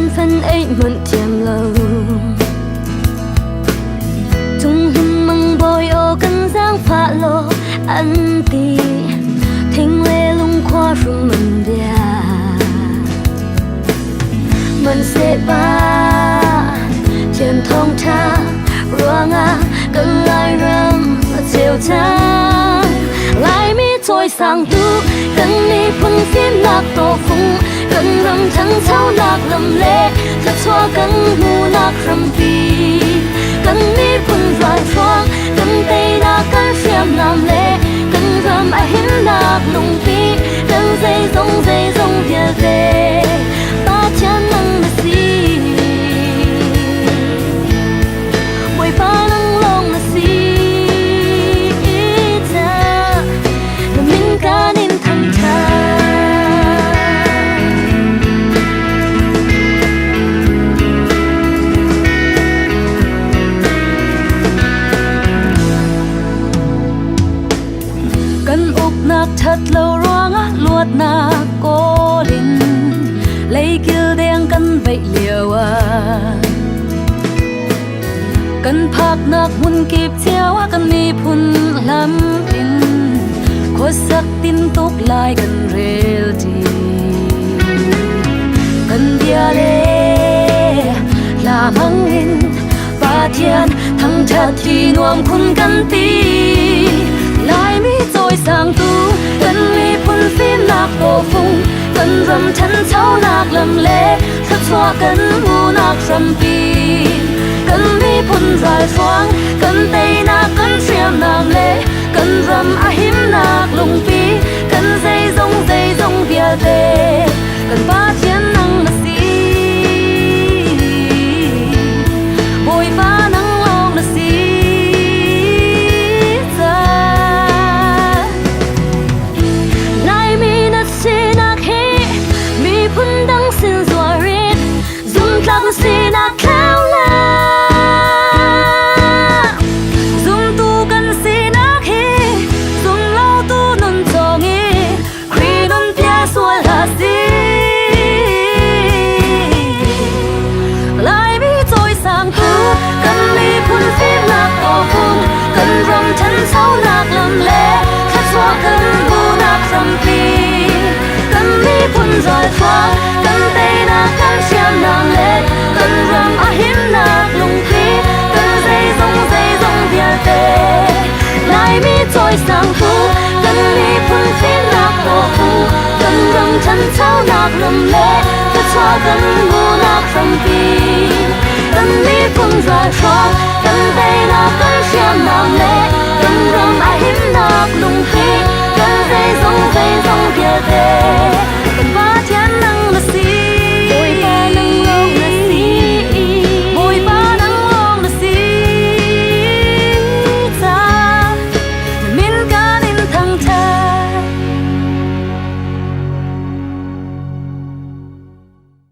thân phân ấy mượn tiềm lâu tung hình măng bồi ô cần giang phá lô ăn tì thình lê lung khoa rung mình đia mình sẽ ba trên thông tha ruộng à cần lại râm chiều trăng lại mi trôi sang tu cần mi phun phim lạc tổ phung cần râm thắng thâu lạc lầm lệ thật xoa cần mu lạc râm pi cần mi phun dài xoang cần tây đa cần xiêm làm lệ cần râm ai hiến lạc lung pi cần dây rong về về ta chân nâng mà xì bồi ba nâng lòng mà xì ta là mình cả nên thăng thang cần úp nạc thật lâu roang á luột nạc cô linh lấy kia đen cần vậy liều à cần phạc nạc mun kịp theo cần mi phun lắm in khối sắc tin tục lại cần rêu đi cần bia lê làm hăng in ba thiên thăng chặt thì nuông khun cần ti lại mi trôi sang tu cần mi phun phim lạc tổ phung cần râm chân cháu lạc lầm lệ thật xoa cần ngu lạc râm pi cần mi phun dài xoang cần tây nạc cần xiêm làm lệ cần râm a hiếm nạc lung pi cần dây rong bia về cần ba chiến năng là gì bồi ba năng lòng là gì lại mi nát xì nạc hi mi phun đăng xin rồi rít dùng tắc xì nạc kéo la dùng tu cần xì nạc hi dùng lâu tu nôn cho nghi khi nôn bia xua là gì lại mi trôi sang tu cần mi phun phim lạc tổ phung cần rong chân sâu lạc lầm lệ khát xóa cần ngu lạc râm pi cần mi phun rồi thoáng cần tây nạc cần xiêm nàng lệ cần râm a hiếm nạc lung pi cần dây rong bia về lại mi trôi sang tu cần mi phun phim lạc tổ phung cần râm chân sâu lạc lầm lệ khát xóa cần ngu lạc râm pi cần mi phun rồi thoáng